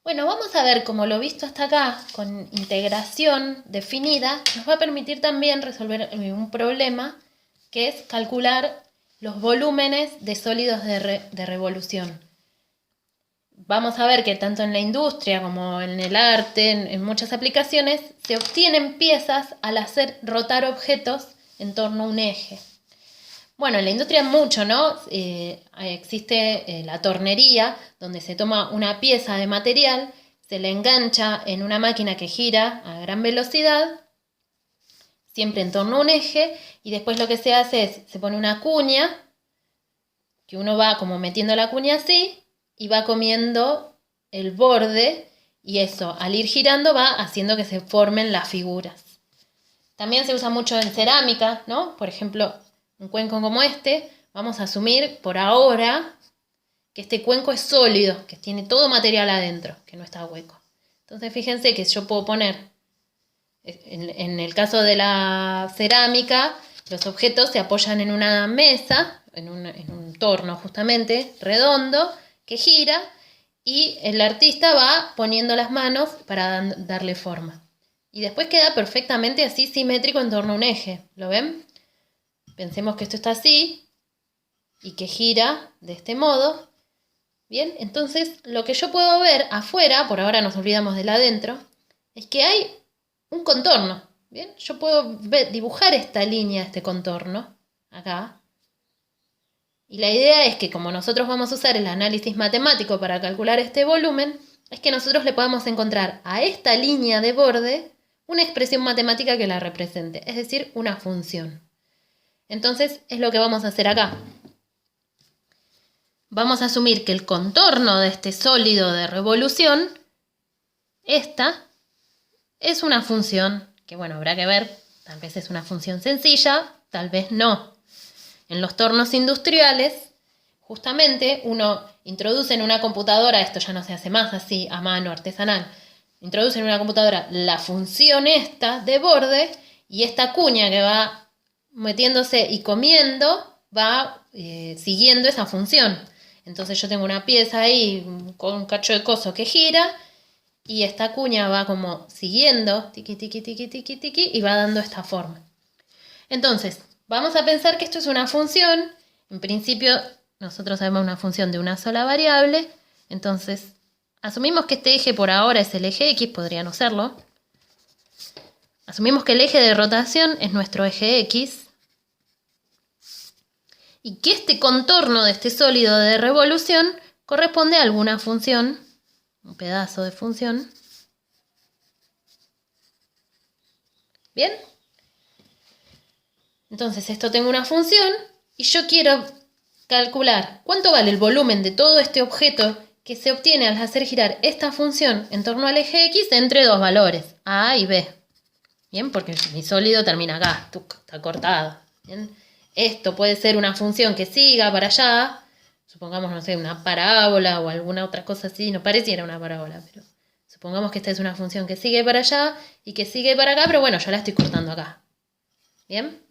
Bueno, vamos a ver cómo lo visto hasta acá, con integración definida, nos va a permitir también resolver un problema que es calcular los volúmenes de sólidos de revolución. Vamos a ver que tanto en la industria como en el arte, en muchas aplicaciones, se obtienen piezas al hacer rotar objetos en torno a un eje. Bueno, en la industria mucho, ¿no? Existe la tornería, donde se toma una pieza de material, se le engancha en una máquina que gira a gran velocidad, siempre en torno a un eje, y después lo que se hace es, se pone una cuña, que uno va como metiendo la cuña así, y va comiendo el borde, y eso, al ir girando, va haciendo que se formen las figuras. También se usa mucho en cerámica, ¿no? Por ejemplo, un cuenco como este, vamos a asumir por ahora que este cuenco es sólido, que tiene todo material adentro, que no está hueco. Entonces fíjense que yo puedo poner, en el caso de la cerámica, los objetos se apoyan en una mesa, en un torno justamente, redondo, que gira, y el artista va poniendo las manos para darle forma. Y después queda perfectamente así simétrico en torno a un eje. ¿Lo ven? Pensemos que esto está así y que gira de este modo. Bien, entonces lo que yo puedo ver afuera, por ahora nos olvidamos del adentro, es que hay un contorno. Bien, yo puedo dibujar esta línea, este contorno, acá. Y la idea es que como nosotros vamos a usar el análisis matemático para calcular este volumen, es que nosotros le podamos encontrar a esta línea de borde una expresión matemática que la represente, es decir, una función. Entonces es lo que vamos a hacer acá. Vamos a asumir que el contorno de este sólido de revolución, esta, es una función que, bueno, habrá que ver, tal vez es una función sencilla, tal vez no. En los tornos industriales, justamente uno introduce en una computadora, esto ya no se hace más así a mano artesanal, introduce en una computadora la función esta de borde y esta cuña que va metiéndose y comiendo va siguiendo esa función. Entonces yo tengo una pieza ahí con un cacho de coso que gira y esta cuña va como siguiendo, tiqui, tiqui, tiqui, tiqui, tiqui, y va dando esta forma. Entonces, vamos a pensar que esto es una función. En principio, nosotros sabemos una función de una sola variable. Entonces, asumimos que este eje por ahora es el eje X, podría no serlo. Asumimos que el eje de rotación es nuestro eje X. Y que este contorno de este sólido de revolución corresponde a alguna función, un pedazo de función. ¿Bien? Entonces esto tengo una función y yo quiero calcular cuánto vale el volumen de todo este objeto que se obtiene al hacer girar esta función en torno al eje X entre dos valores, A y B. Bien, porque mi sólido termina acá, está cortado. Bien. Esto puede ser una función que siga para allá, supongamos, no sé, una parábola o alguna otra cosa así, no pareciera una parábola, pero supongamos que esta es una función que sigue para allá y que sigue para acá, pero bueno, yo la estoy cortando acá. ¿Bien?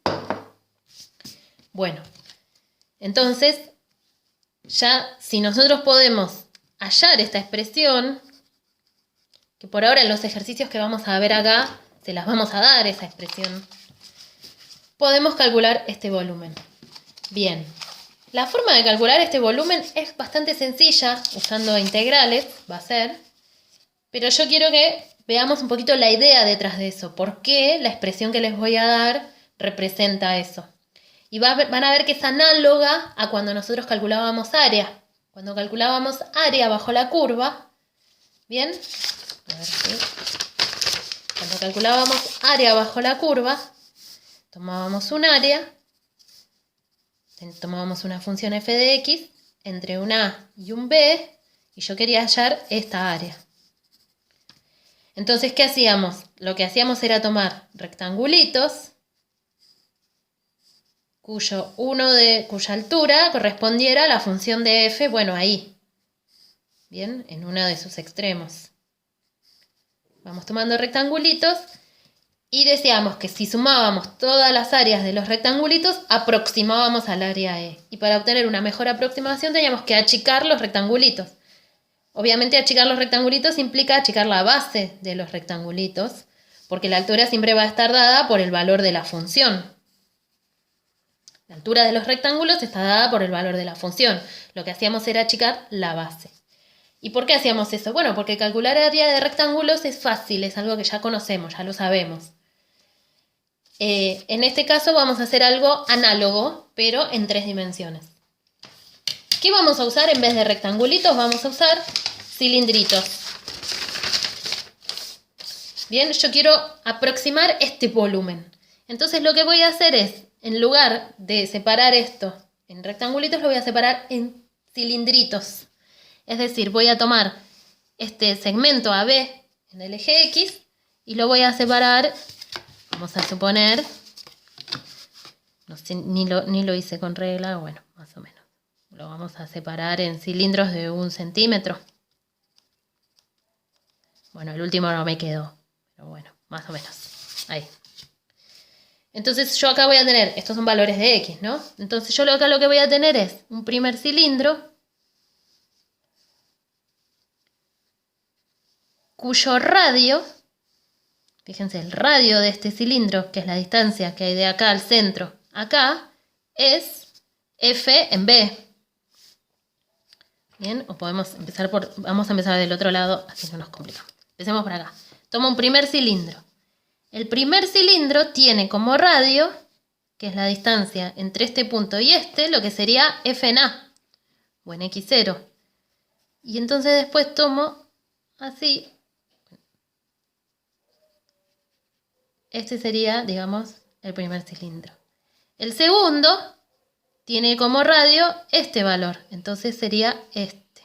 Bueno, entonces, ya si nosotros podemos hallar esta expresión, que por ahora en los ejercicios que vamos a ver acá, se las vamos a dar esa expresión, podemos calcular este volumen. Bien, la forma de calcular este volumen es bastante sencilla, usando integrales, va a ser, pero yo quiero que veamos un poquito la idea detrás de eso, por qué la expresión que les voy a dar representa eso. Y van a ver que es análoga a cuando nosotros calculábamos área. Cuando calculábamos área bajo la curva, ¿bien? A ver si. Cuando calculábamos área bajo la curva, tomábamos un área, tomábamos una función f de x entre un a y un b, y yo quería hallar esta área. Entonces, ¿qué hacíamos? Lo que hacíamos era tomar rectangulitos, cuya altura correspondiera a la función de f, bueno, ahí. Bien, en uno de sus extremos. Vamos tomando rectangulitos y decíamos que si sumábamos todas las áreas de los rectangulitos, aproximábamos al área E. Y para obtener una mejor aproximación teníamos que achicar los rectangulitos. Obviamente achicar los rectangulitos implica achicar la base de los rectangulitos, porque la altura siempre va a estar dada por el valor de la función. La altura de los rectángulos está dada por el valor de la función. Lo que hacíamos era achicar la base. ¿Y por qué hacíamos eso? Bueno, porque calcular área de rectángulos es fácil, es algo que ya conocemos, ya lo sabemos. En este caso vamos a hacer algo análogo, pero en 3 dimensiones. ¿Qué vamos a usar en vez de rectangulitos? Vamos a usar cilindritos. Bien, yo quiero aproximar este volumen. Entonces lo que voy a hacer es, en lugar de separar esto en rectangulitos, lo voy a separar en cilindritos. Es decir, voy a tomar este segmento AB en el eje X y lo voy a separar, vamos a suponer, no sé, ni lo hice con regla, bueno, más o menos. Lo vamos a separar en cilindros de 1 centímetro. Bueno, el último no me quedó, pero bueno, más o menos. Ahí. Entonces yo acá voy a tener, estos son valores de X, ¿no? Entonces yo acá lo que voy a tener es un primer cilindro cuyo radio, fíjense, el radio de este cilindro, que es la distancia que hay de acá al centro, acá, es F en B. Bien, o podemos empezar vamos a empezar del otro lado, así no nos complicamos. Empecemos por acá. Tomo un primer cilindro. El primer cilindro tiene como radio, que es la distancia entre este punto y este, lo que sería F en A, o en X0. Y entonces después tomo así. Este sería, digamos, el primer cilindro. El segundo tiene como radio este valor, entonces sería este.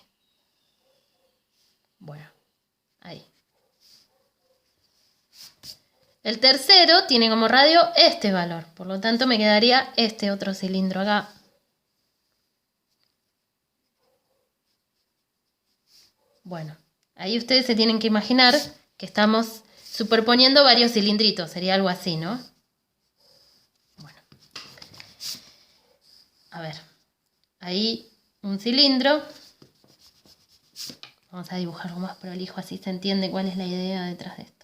Bueno, ahí. El tercero tiene como radio este valor, por lo tanto me quedaría este otro cilindro acá. Bueno, ahí ustedes se tienen que imaginar que estamos superponiendo varios cilindritos, sería algo así, ¿no? Bueno. A ver, ahí un cilindro. Vamos a dibujar algo más prolijo, así se entiende cuál es la idea detrás de esto.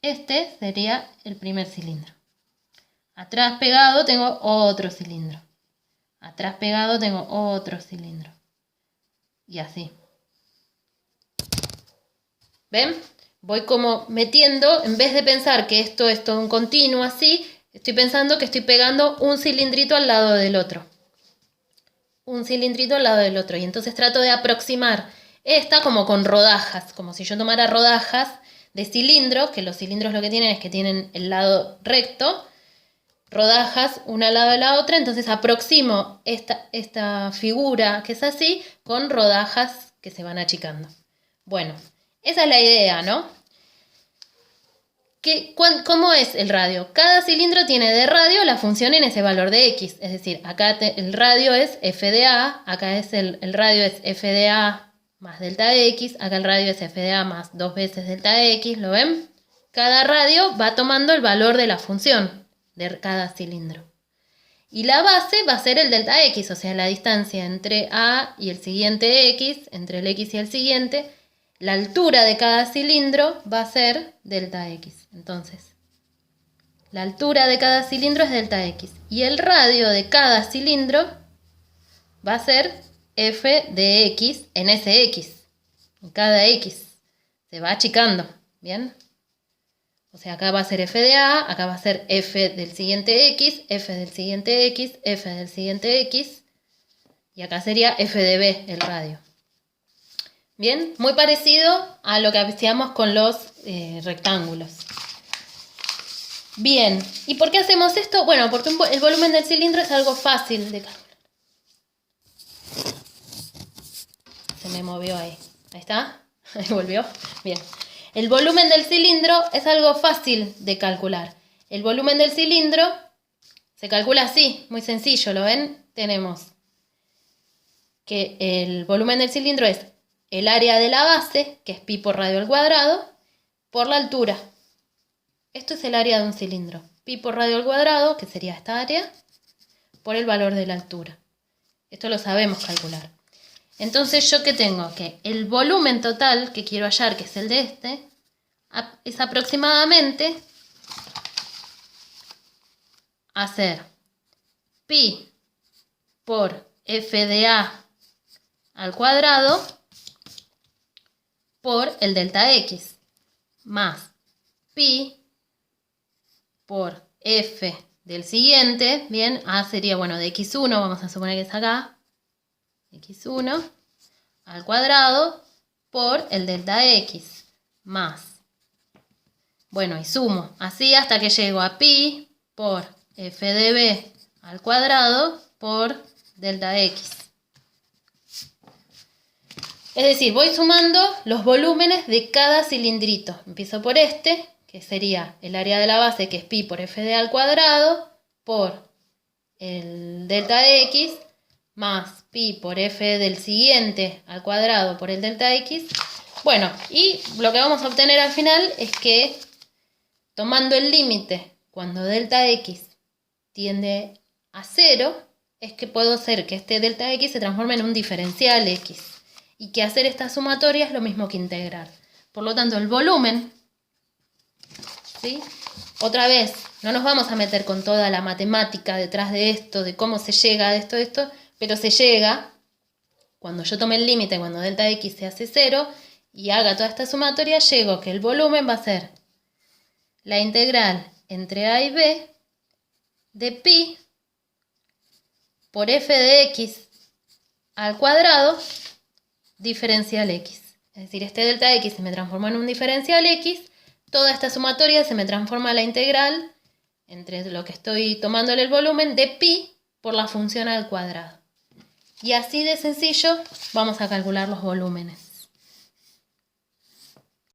Este sería el primer cilindro. Atrás pegado tengo otro cilindro. Atrás pegado tengo otro cilindro. Y así. ¿Ven? Voy como metiendo, en vez de pensar que esto es todo un continuo así, estoy pensando que estoy pegando un cilindrito al lado del otro. Un cilindrito al lado del otro. Y entonces trato de aproximar esta como con rodajas, como si yo tomara rodajas de cilindros, que los cilindros lo que tienen es que tienen el lado recto, rodajas una al lado de la otra, entonces aproximo esta figura que es así con rodajas que se van achicando. Bueno, esa es la idea, ¿no? ¿Cómo es el radio? Cada cilindro tiene de radio la función en ese valor de X. Es decir, acá el radio es f de A, acá es el radio es f de A más delta X, acá el radio es f de A más 2 veces delta X, ¿lo ven? Cada radio va tomando el valor de la función de cada cilindro. Y la base va a ser el delta X, o sea, la distancia entre A y el siguiente X, entre el X y el siguiente. La altura de cada cilindro va a ser delta X. Entonces, la altura de cada cilindro es delta X. Y el radio de cada cilindro va a ser f de X en ese X. En cada X. Se va achicando. ¿Bien? O sea, acá va a ser f de A, acá va a ser f del siguiente X, f del siguiente X, f del siguiente X. Y acá sería f de B, el radio. Bien, muy parecido a lo que hacíamos con los rectángulos. Bien, ¿y por qué hacemos esto? Bueno, porque el volumen del cilindro es algo fácil de calcular. Se me movió ahí. ¿Ahí está? Ahí volvió. Bien. El volumen del cilindro es algo fácil de calcular. El volumen del cilindro se calcula así, muy sencillo, ¿lo ven? Tenemos que el volumen del cilindro es el área de la base, que es pi por radio al cuadrado, por la altura. Esto es el área de un cilindro. Pi por radio al cuadrado, que sería esta área, por el valor de la altura. Esto lo sabemos calcular. Entonces, ¿yo qué tengo? Que el volumen total que quiero hallar, que es el de este, es aproximadamente hacer pi por f de a al cuadrado por el delta x, más pi por f del siguiente, bien, a sería, bueno, de x1, vamos a suponer que es acá, x1 al cuadrado por el delta x, más, bueno, y sumo, así hasta que llego a pi por f de b al cuadrado por delta x. Es decir, voy sumando los volúmenes de cada cilindrito. Empiezo por este, que sería el área de la base, que es pi por f de al cuadrado, por el delta x, más pi por f del siguiente al cuadrado por el delta x. Bueno, y lo que vamos a obtener al final es que, tomando el límite cuando delta x tiende a 0, es que puedo hacer que este delta x se transforme en un diferencial x. Y que hacer esta sumatoria es lo mismo que integrar. Por lo tanto, el volumen, ¿sí? Otra vez, no nos vamos a meter con toda la matemática detrás de esto, de cómo se llega a esto, pero se llega, cuando yo tome el límite, cuando delta x se hace 0, y haga toda esta sumatoria, llego que el volumen va a ser la integral entre a y b de pi por f de x al cuadrado diferencial x. Es decir, este delta x se me transformó en un diferencial x, toda esta sumatoria se me transforma en la integral entre lo que estoy tomándole el volumen de pi por la función al cuadrado. Y así de sencillo vamos a calcular los volúmenes.